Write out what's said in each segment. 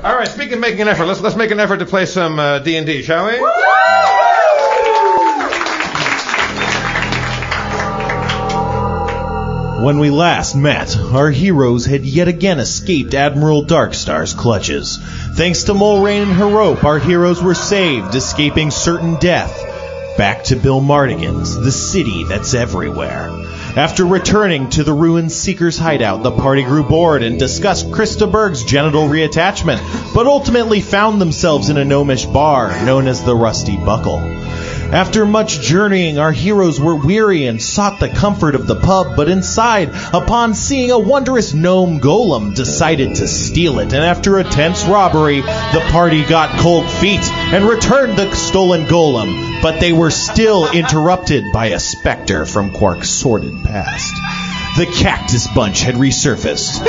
All right, speaking of making an effort, let's make an effort to play some D&D, shall we? When we last met, our heroes had yet again escaped Admiral Darkstar's clutches. Thanks to Mulrain and her rope, our heroes were saved, escaping certain death. Back to Bill Mardigan's, the city that's everywhere. After returning to the ruined Seeker's hideout, the party grew bored and discussed Krista Berg's genital reattachment, but ultimately found themselves in a gnomish bar known as the Rusty Buckle. After much journeying, our heroes were weary and sought the comfort of the pub, but inside, upon seeing a wondrous gnome golem, decided to steal it, and after a tense robbery, the party got cold feet and returned the stolen golem, but they were still interrupted by a specter from Quark's sordid past. The Cactus Bunch had resurfaced.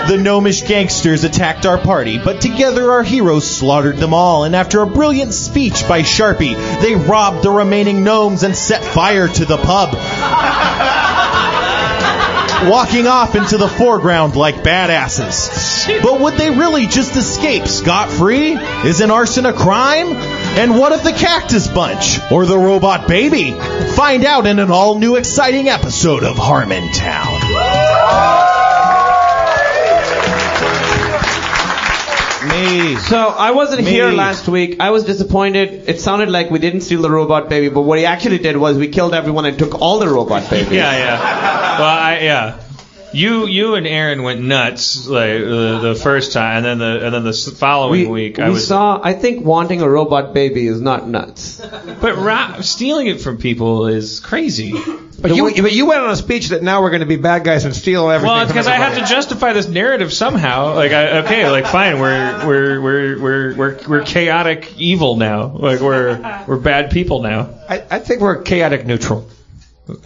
The gnomish gangsters attacked our party, but together our heroes slaughtered them all, and after a brilliant speech by Sharpie, they robbed the remaining gnomes and set fire to the pub. Walking off into the foreground like badasses. But would they really just escape scot-free? Isn't arson a crime? And what if the Cactus Bunch? Or the Robot Baby? Find out in an all-new exciting episode of Harmontown. So I wasn't here last week. I was disappointed. It sounded like we didn't steal the Robot Baby, but what he actually did was we killed everyone and took all the Robot Babies. Yeah. Well, You and Aaron went nuts like the first time, and then the following week I think wanting a robot baby is not nuts. But stealing it from people is crazy. But you went on a speech that now we're going to be bad guys and steal everything. Well, it's because I have to justify this narrative somehow. Fine, we're chaotic evil now. Like we're bad people now. I think we're chaotic neutral.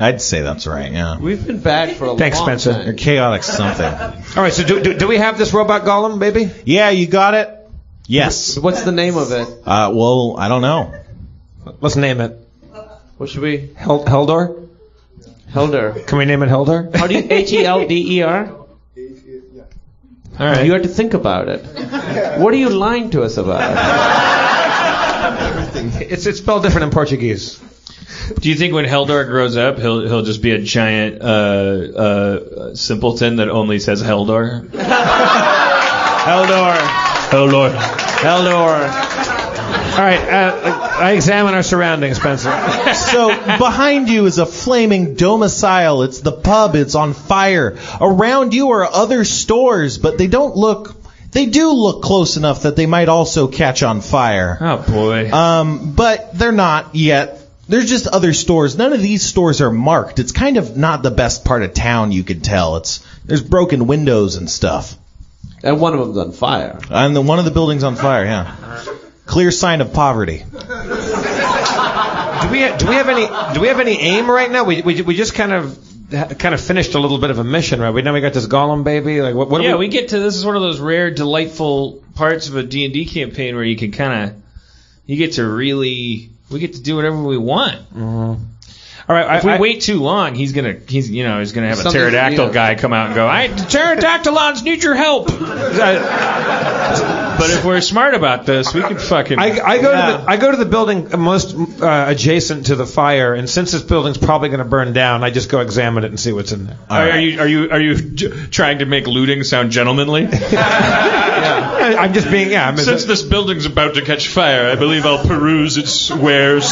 I'd say that's right, yeah. We've been bad for a long time. Thanks, Spencer. You're chaotic something. All right, so do we have this robot golem, baby? Yeah, you got it? Yes. What's the name of it? Well, I don't know. Let's name it. What should we? Heldor? Helder. Can we name it Heldor? How do you... Helder? All right. You have to think about it. What are you lying to us about? It's spelled different in Portuguese. Do you think when Heldor grows up, he'll just be a giant simpleton that only says Heldor? Heldor. All right, I examine our surroundings, Spencer. So behind you is a flaming domicile. It's the pub. It's on fire. Around you are other stores, but they do look close enough that they might also catch on fire. Oh boy. But they're not yet. There's just other stores. None of these stores are marked. It's kind of not the best part of town, you could tell. There's broken windows and stuff. And one of them's on fire. And one of the buildings on fire, yeah. Clear sign of poverty. Do we have any aim right now? We just kind of finished a little bit of a mission, right? Now we got this golem baby. Like what? Yeah, we get to this is one of those rare, delightful parts of a D&D campaign where you can we get to do whatever we want. Mm-hmm. All right. If we wait too long, he's gonna have a pterodactyl guy come out and go, pterodactylons need your help. But if we're smart about this, we can fucking. I go to the building most adjacent to the fire, and since this building's probably going to burn down, I just go examine it and see what's in there. Are you trying to make looting sound gentlemanly? Yeah. I'm just being Since this building's about to catch fire, I believe I'll peruse its wares.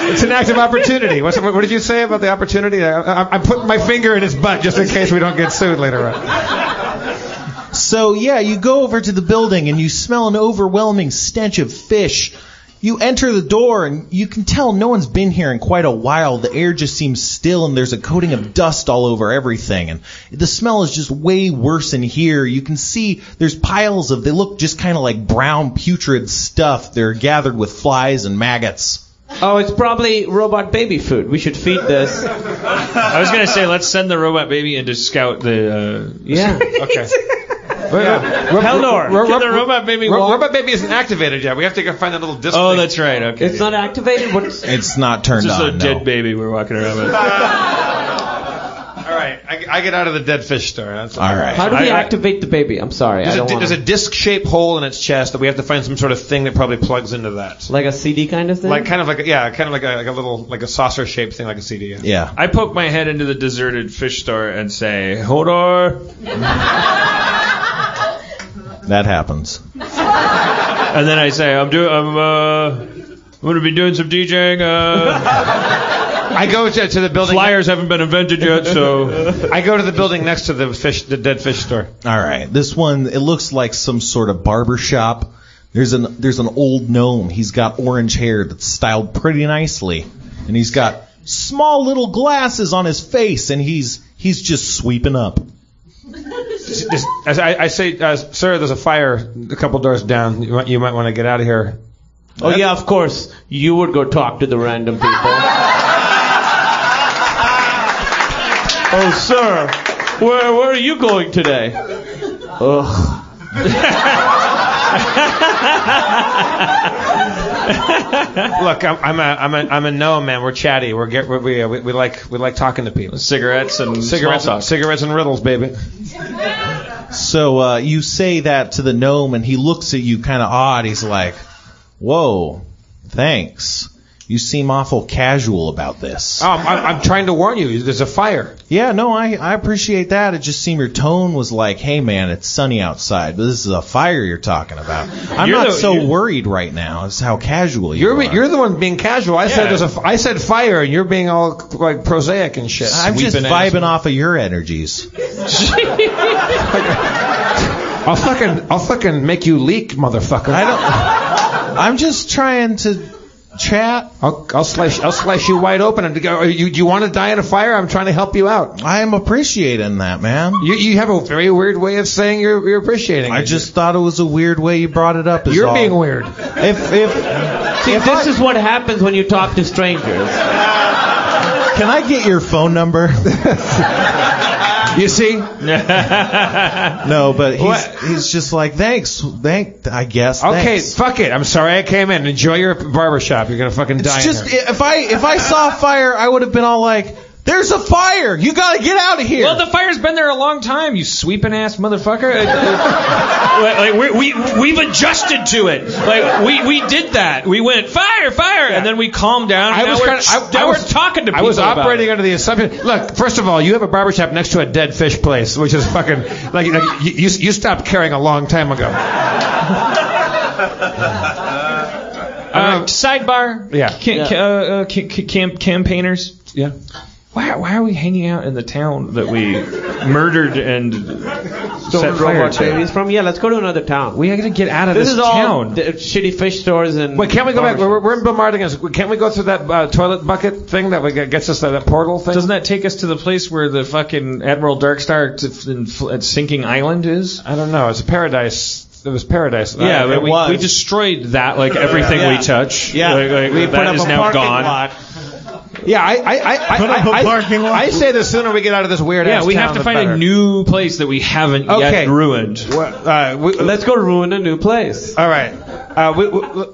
It's an act of opportunity. What did you say about the opportunity? I'm putting my finger in his butt just in case we don't get sued later on. So, yeah, you go over to the building and you smell an overwhelming stench of fish. You enter the door and you can tell no one's been here in quite a while. The air just seems still and there's a coating of dust all over everything. And the smell is just way worse in here. You can see there's piles they look just kind of like brown putrid stuff. They're gathered with flies and maggots. Oh, it's probably robot baby food. We should feed this. I was going to say, let's send the robot baby in to scout the... Yeah. Okay. Heldor, can the robot baby walk? Robot baby isn't activated yet. We have to go find that little disc. Oh, that's right. Okay. It's not activated? It's not turned on, It's just a dead baby we're walking around with. All right. right. I get out of the dead fish store. That's All right. How do we activate the baby? I'm sorry. There's a disc-shaped hole in its chest that we have to find some sort of thing that probably plugs into that. Like a CD kind of thing? Like a little, like a saucer-shaped thing, like a CD. Yeah. I poke my head into the deserted fish store and say, Hodor. That happens. And then I say, I'm going to be doing some DJing. I go to the building. Flyers haven't been invented yet, so I go to the building next to the dead fish store. All right. This one, it looks like some sort of barber shop. There's an old gnome. He's got orange hair that's styled pretty nicely, and he's got small little glasses on his face, and he's just sweeping up. I say, sir, there's a fire a couple doors down. You might want to get out of here. Oh, yeah, of course. You would go talk to the random people. Oh, sir, where are you going today? Ugh. Look, I'm a gnome, man. We're chatty. We like talking to people. cigarettes and riddles, baby. So you say that to the gnome, and he looks at you kind of odd. He's like, "Whoa, thanks. You seem awful casual about this." Oh, I'm trying to warn you. There's a fire. Yeah, no, I appreciate that. It just seemed your tone was like, "Hey, man, it's sunny outside, but this is a fire you're talking about." I'm not so worried right now. It's how casual you are. You're the one being casual. I said fire, and you're being all like prosaic and shit. I'm just vibing off of your energies. I'll fucking make you leak, motherfucker. I'm just trying to chat. I'll slice you wide open and go. You want to die in a fire? I'm trying to help you out. I am appreciating that, man. You have a very weird way of saying you're appreciating it. I just thought it was a weird way you brought it up. You're being weird. This is what happens when you talk to strangers. Can I get your phone number? You see? No, but he's just like, thanks, I guess. Okay, thanks. fuck it. I'm sorry I came in. Enjoy your barbershop. You're gonna fucking die. It's just in here. if I saw fire, I would have been all like, "There's a fire! You gotta get out of here!" Well, the fire's been there a long time. You sweeping ass motherfucker. We've adjusted to it. Like we did that. We went fire, and then we calmed down. And we're talking to people. I was operating under the assumption. Look, first of all, you have a barbershop next to a dead fish place, which is fucking like you stopped caring a long time ago. Sidebar. Yeah. Campaigners. Yeah. Why are we hanging out in the town that we murdered and set fire to? Babies from? Yeah, let's go to another town. We got to get out of this town. This is all shitty fish stores and. Wait, can't we go back? We're in bombarding us. Can't we go through that toilet bucket thing that gets us to that portal thing? Doesn't that take us to the place where the fucking Admiral Darkstar at Sinking Island is? I don't know. It's a paradise. It was paradise. Yeah, but we destroyed that like everything we touch. Yeah, we put up a now parking gone. lot. Yeah, I say the sooner we get out of this weird ass town, town, have to find a new place that we haven't yet ruined. Let's go ruin a new place. All right.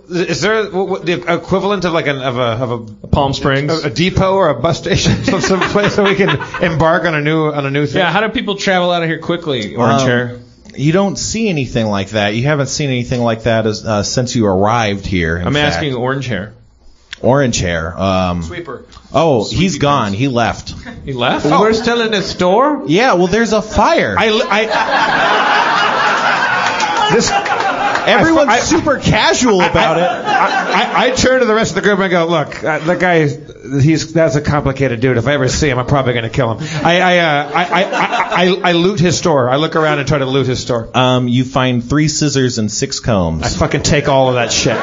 Is there the equivalent of like a Palm Springs, a depot or a bus station, some place where we can embark on a new thing? Yeah. How do people travel out of here quickly? Orange hair. You don't see anything like that. You haven't seen anything like that since you arrived here. I'm asking orange hair. Orange hair. Sweeper. Oh, he's gone. He left. He left? Oh. We're still in the store? Yeah, well, there's a fire. Everyone's super casual about it. I turn to the rest of the group and I go, look, that guy, that's a complicated dude. If I ever see him, I'm probably going to kill him. I loot his store. I look around and try to loot his store. You find 3 scissors and 6 combs. I fucking take all of that shit.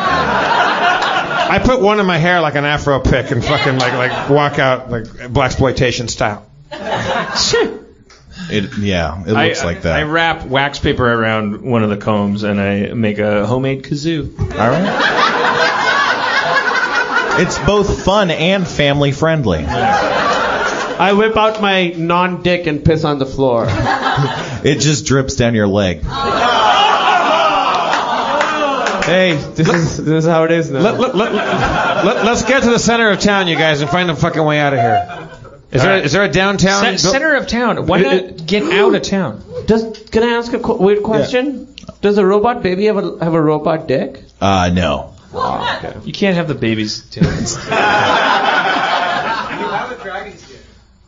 I put one in my hair like an afro pick and fucking like walk out like blaxploitation style. It looks like that. I wrap wax paper around one of the combs and I make a homemade kazoo. All right. It's both fun and family friendly. I whip out my non-dick and piss on the floor. It just drips down your leg. Hey, this is how it is now. Let's get to the center of town, you guys, and find a fucking way out of here. Is there a downtown? Center of town. Why not get out of town? Can I ask a weird question? Yeah. Does a robot baby have a robot dick? No. Oh, okay. You can't have the baby's dick.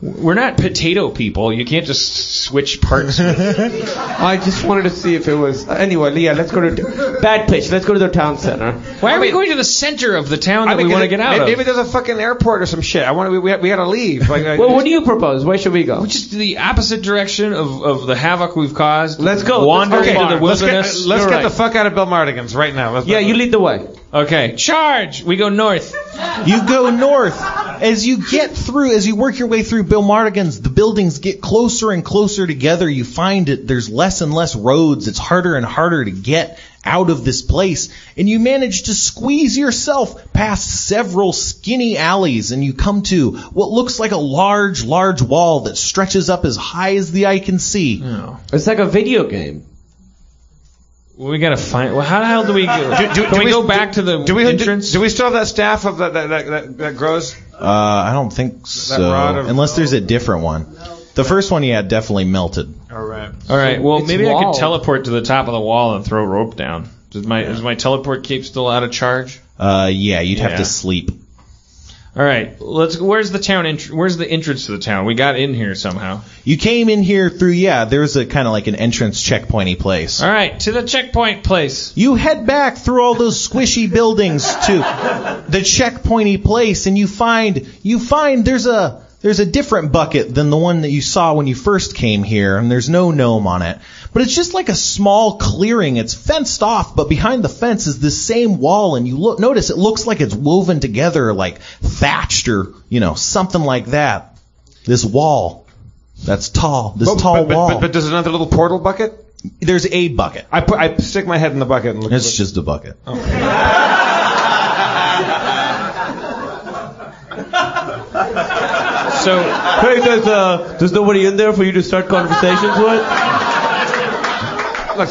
We're not potato people. You can't just switch parts. I just wanted to see if it was... Anyway, yeah, let's go to... Bad pitch. Let's go to the town center. Why are we going to the center of the town that we want to get out of? Maybe there's a fucking airport or some shit. We gotta leave. Well, what do you propose? Where should we go? Just the opposite direction of the havoc we've caused. Let's go. Wander into the wilderness. Let's get the fuck out of Bill Mardigan's right now. You lead the way. Okay. Charge! We go north. You go north. As you work your way through Bill Mardigan's, the buildings get closer and closer together. You find there's less and less roads. It's harder and harder to get out of this place. And you manage to squeeze yourself past several skinny alleys, and you come to what looks like a large, large wall that stretches up as high as the eye can see. Oh. It's like a video game. We gotta find. Well, how the hell do we go? Can we go back to the entrance? Do we still have that staff of that grows? I don't think so. Unless there's a different one. The first one, definitely melted. All right. Well, maybe I could teleport to the top of the wall and throw rope down. Does my teleport cape still out of charge? You'd have to sleep. All right, where's the town? Where's the entrance to the town? We got in here somehow. You came in here through. There's a kind of like an entrance checkpointy place. All right, to the checkpoint place. You head back through all those squishy buildings to the checkpointy place, and you find there's a different bucket than the one that you saw when you first came here, and there's no gnome on it. But it's just like a small clearing. It's fenced off, but behind the fence is this same wall, and you notice it looks like it's woven together, like thatched or, something like that. This wall. That's tall. Tall wall. But there's another little portal bucket? There's a bucket. I stick my head in the bucket and look. It's just a bucket. Oh. So, hey, there's nobody in there for you to start conversations with? Look,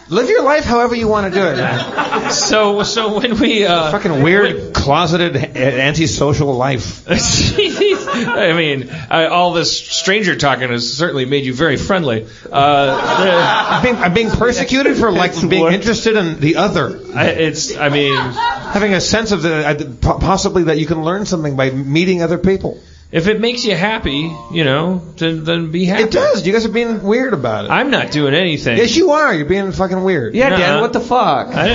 live your life however you want to do it, man. So when we fucking weird, closeted, antisocial life. I mean, all this stranger talking has certainly made you very friendly. I'm being persecuted for being interested in the other. Having a sense of possibly that you can learn something by meeting other people. If it makes you happy, then be happy. It does. You guys are being weird about it. I'm not doing anything. Yes, you are. You're being fucking weird. Yeah, Dan, what the fuck? I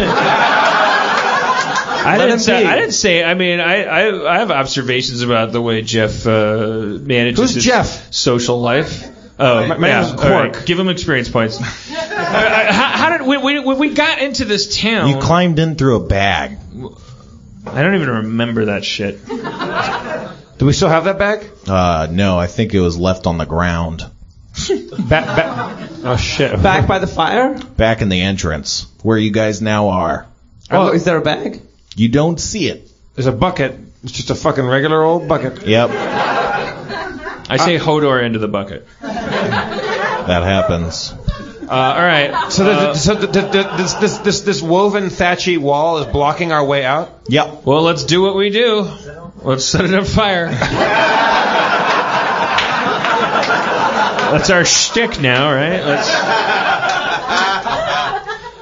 didn't say. I mean, I have observations about the way Jeff manages his social life. Oh, my name is Quark. Right. Give him experience points. How did when we got into this town? You climbed in through a bag. I don't even remember that shit. Do we still have that bag? No, I think it was left on the ground. Oh shit! Back by the fire? Back in the entrance, where you guys now are. Oh, is there a bag? You don't see it. There's a bucket. It's just a fucking regular old bucket. Yep. I say Hodor into the bucket. That happens. All right. So this woven thatchy wall is blocking our way out? Yep. Well, let's do what we do. Let's set it on fire. That's our shtick now, right?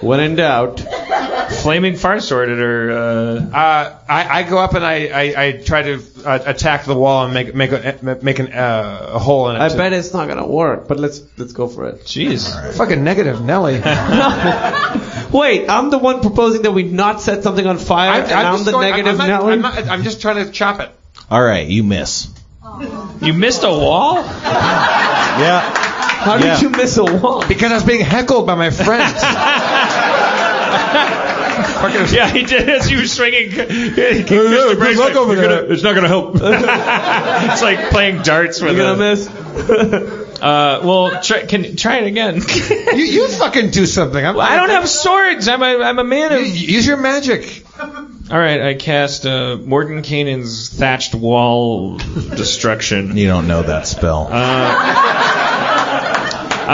When in doubt. Flaming fire sword at her. I go up and I try to attack the wall and make a hole in it. I bet it's not gonna work, but let's go for it. Jeez. Right. Fucking negative, Nelly. Wait, I'm the one proposing that we not set something on fire, I'm the negative Nelly. I'm just trying to chop it. All right, you miss. You missed a wall? Yeah. How did you miss a wall? Because I was being heckled by my friends. Yeah, he did as you were swinging. Good luck over there. It's not going to help. It's like playing darts with You're going to miss? Well, try it again. you fucking do something. I don't have swords. I'm a man of... Use your magic. All right, I cast Mordenkainen's Thatched Wall Destruction. You don't know that spell. All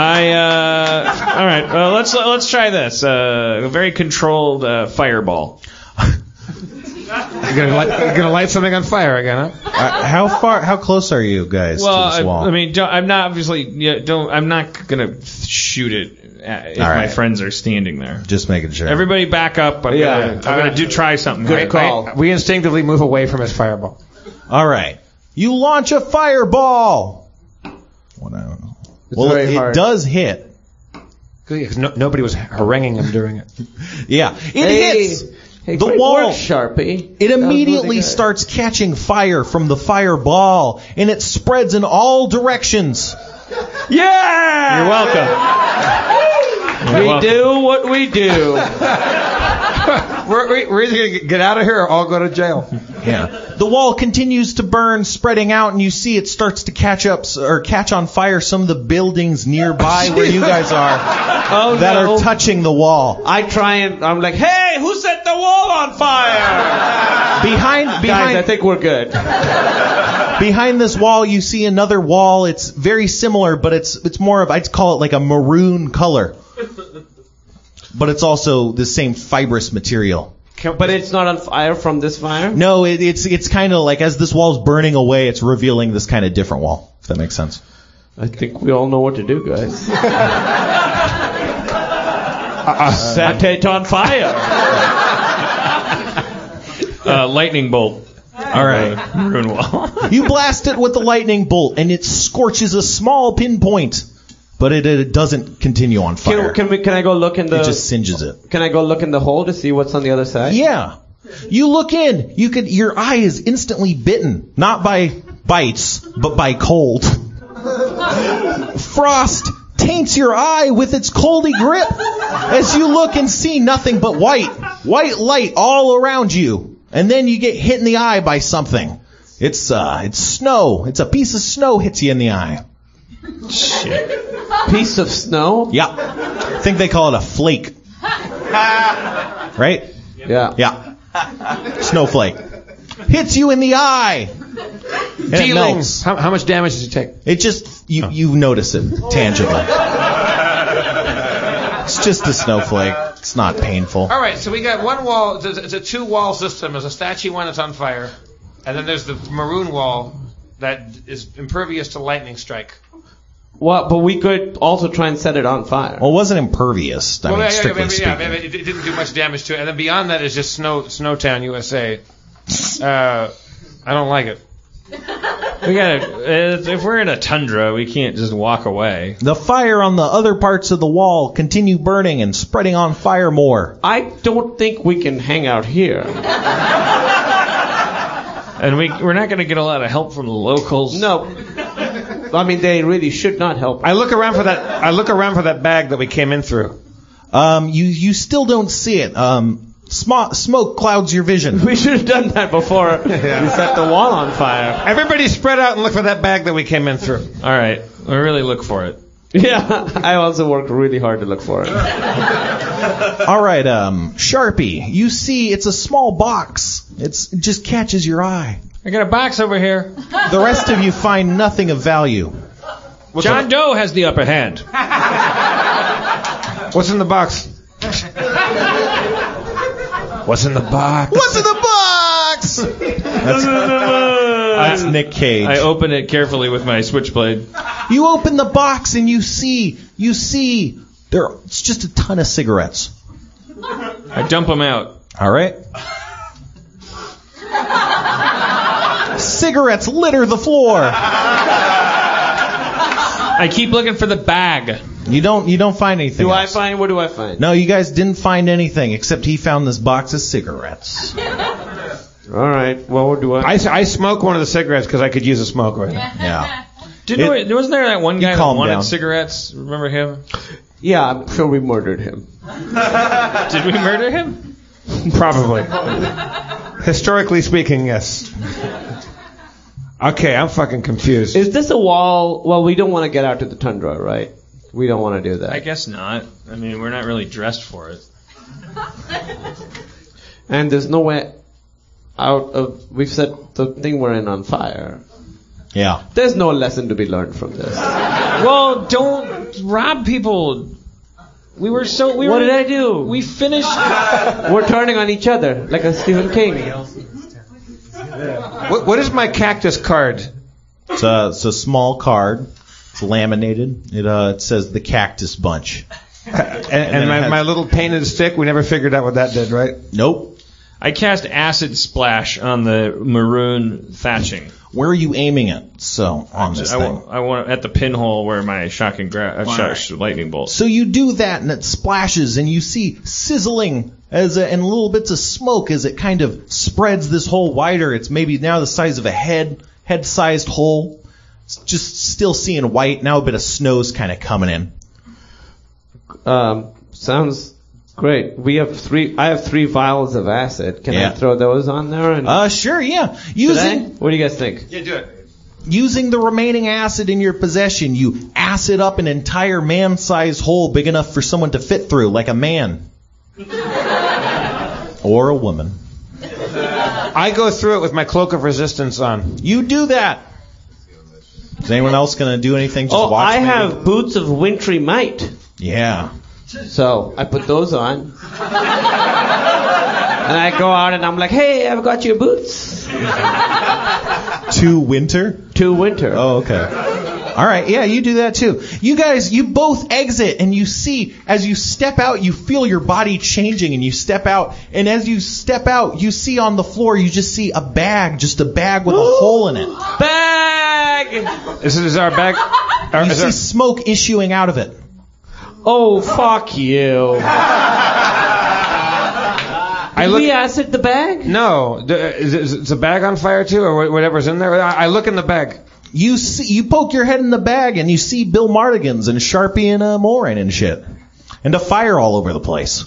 right. Let's try this. A very controlled fireball. You're gonna light something on fire again, huh? How close are you guys to this wall? I mean, I'm not obviously. I'm not gonna shoot it if my friends are standing there. Just making sure. Everybody back up. I'm gonna try something. Good call. We instinctively move away from his fireball. All right. You launch a fireball. Well, I don't know. It does hit. Nobody was haranguing him during it. Yeah. Hits the wall. Sharpie. It immediately starts catching fire from the fireball, and it spreads in all directions. Yeah! You're welcome. We do what we do. We're either going to get out of here or all go to jail. Yeah. The wall continues to burn, spreading out, and you see it starts to catch on fire some of the buildings nearby where you guys are are touching the wall. I'm like, hey, who set the wall on fire? Behind, guys, I think we're good. Behind this wall, you see another wall. It's very similar, but it's more of, I'd call it like a maroon color. But it's also the same fibrous material. But it's not on fire from this fire? No, it's kind of like as this wall's burning away, it's revealing this kind of different wall, if that makes sense. I think we all know what to do, guys. Set it on fire. Lightning bolt. All right. Maroon wall. You blast it with the lightning bolt, and it scorches a small pinpoint. But it doesn't continue on fire. Can I go look in the... It just singes it. Can I go look in the hole to see what's on the other side? Yeah. You look in. Your eye is instantly bitten. Not by bites, but by cold. Frost taints your eye with its coldy grip as you look and see nothing but white light all around you. And then you get hit in the eye by something. It's snow. It's a piece of snow hits you in the eye. Shit. Piece of snow? Yeah. I think they call it a flake. Right? Yeah. Snowflake. Hits you in the eye. And it melts. How much damage does it take? It just, you notice it tangibly. It's just a snowflake. It's not painful. All right, so we got one wall. It's a two-wall system. There's a statue one that's on fire. And then there's the maroon wall that is impervious to lightning strike. Well, but we could also try and set it on fire. Well, it wasn't impervious. Strictly speaking. It didn't do much damage to it. And then beyond that is just Snowtown, USA. I don't like it. We gotta. If we're in a tundra, we can't just walk away. The fire on the other parts of the wall continue burning and spreading on fire more. I don't think we can hang out here. And we're not going to get a lot of help from the locals. No. I mean, they really should not help. I look around for that bag that we came in through. You still don't see it. Smoke clouds your vision. We should have done that before we set the wall on fire. Everybody spread out and look for that bag that we came in through. All right. We really look for it. Yeah, I also worked really hard to look for it. All right, Sharpie, you see it's a small box. It just catches your eye. I got a box over here. The rest of you find nothing of value. John Doe has the upper hand. What's in the box? What's in the box? What's in the box? That's Nick Cage. I open it carefully with my switchblade. You open the box and you see it's just a ton of cigarettes. I dump them out. All right. Cigarettes litter the floor. I keep looking for the bag. You don't find anything. What do I find? No, you guys didn't find anything except he found this box of cigarettes. All right. Well, what do I? I smoke one of the cigarettes because I could use a smoke right now. Yeah. Wasn't there that one guy that wanted down. cigarettes? Remember him? Yeah, I'm sure we murdered him. Did we murder him? Probably. Historically speaking, yes. Okay, I'm fucking confused. Is this a wall? Well, we don't want to get out to the tundra, right? We don't want to do that. I guess not. I mean, we're not really dressed for it. And there's no way out of... We've set the thing we're in on fire. Yeah. There's no lesson to be learned from this. Well, don't rob people. What did I do? We finished... We're turning on each other like a Stephen King. What is my cactus card? It's a small card. It's laminated. It says the Cactus Bunch. And my little painted stick, we never figured out what that did, right? Nope. I cast Acid Splash on the maroon thatching. Where are you aiming it? So on this thing. I want at the pinhole where my shocking lightning bolt. So you do that, and it splashes, and you see sizzling and little bits of smoke as it kind of spreads this hole wider. It's maybe now the size of a head-sized hole. It's just still seeing white. Now a bit of snow's kind of coming in. Sounds great. I have 3 vials of acid. Can I throw those on there? Sure, yeah. What do you guys think? Yeah, do it. Using the remaining acid in your possession, you acid up an entire man-sized hole big enough for someone to fit through, like a man. Or a woman. I go through it with my cloak of resistance on. You do that. Is anyone else going to do anything? Just watch I maybe? have boots of wintry might. Yeah. So I put those on. And I go out and I'm like, hey, I've got your boots. To winter? To winter. Oh, okay. All right, yeah, you do that too. You guys, you both exit, and you see, as you step out, you feel your body changing, and you step out, and as you step out, you see on the floor, you just see a bag with a hole in it. Bag! Is our bag? You see smoke issuing out of it. Oh, fuck you. Did we acid the bag? No. Is the bag on fire too, or whatever's in there? I look in the bag. You poke your head in the bag, and you see Bill Mardigan's and Sharpie and Mulrain and shit. And a fire all over the place.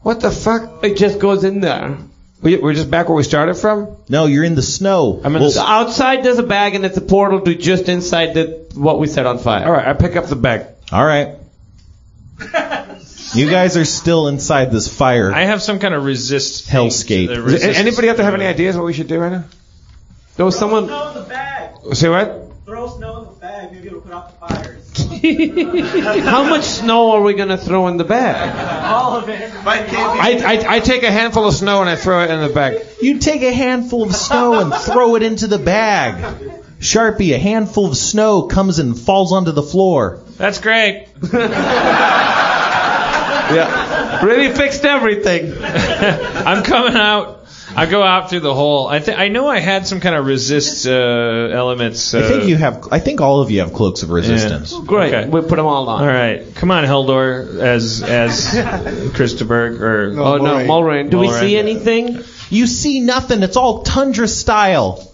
What the fuck? It just goes in there. We're just back where we started from? No, you're in the snow. Outside there's a bag, and it's a portal to just inside what we set on fire. All right, I pick up the bag. All right. You guys are still inside this fire. I have some kind of resist hellscape. Anybody out there have any ideas what we should do right now? There was someone. Throw snow in the bag. Say what? Throw snow in the bag. Maybe it'll put out the fires. How much snow are we gonna throw in the bag? All of it. I take a handful of snow and I throw it in the bag. You take a handful of snow and throw it into the bag. Sharpie, a handful of snow comes and falls onto the floor. That's great. Yeah, really fixed everything. I'm coming out. I go out through the hole. I know I had some kind of resist elements. I think all of you have cloaks of resistance. Yeah. Great. Okay. We put them all on. All right. Come on, Heldor, as Christopher or Mulrain. Do we see anything? You see nothing. It's all tundra style.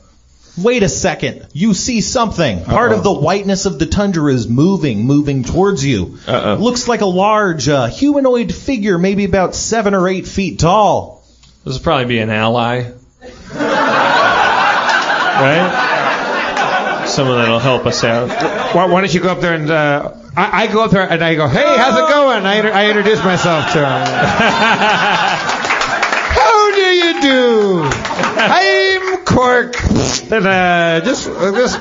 Wait a second. You see something. Part of the whiteness of the tundra is moving towards you. Looks like a large humanoid figure, maybe about 7 or 8 feet tall. This will probably be an ally. Right? Someone that'll help us out. Why don't you go up there and... I go up there and I go, hey, how's it going? I introduce myself to him. How do you do? I'm Cork. And just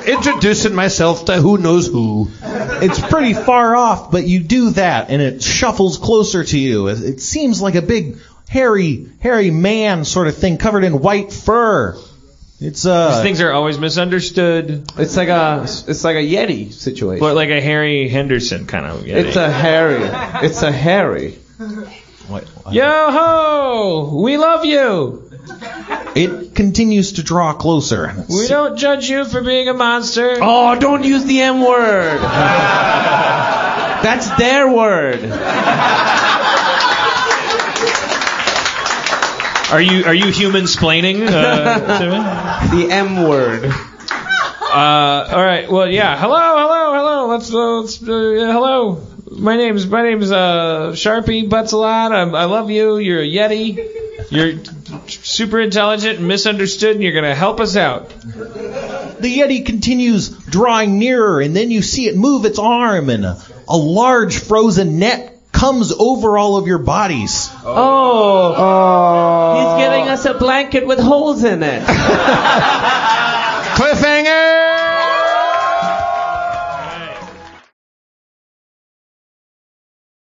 introducing myself to who knows who. It's pretty far off, but you do that, and it shuffles closer to you. It seems like a big... hairy man sort of thing covered in white fur. It's These things are always misunderstood. It's like a Yeti situation. But like a Harry Henderson kind of Yeti. It's a Harry. Yo ho! We love you! It continues to draw closer. We don't judge you for being a monster. Oh, don't use the M word. That's their word. Are you human-splaining? The M word. All right. Well, yeah. Hello. Let's hello. My name's Sharpie Butts a lot. I love you. You're a Yeti. You're super intelligent and misunderstood, and you're gonna help us out. The Yeti continues drawing nearer, and then you see it move its arm, and a large frozen net comes over all of your bodies. Oh. He's giving us a blanket with holes in it. Cliffhanger!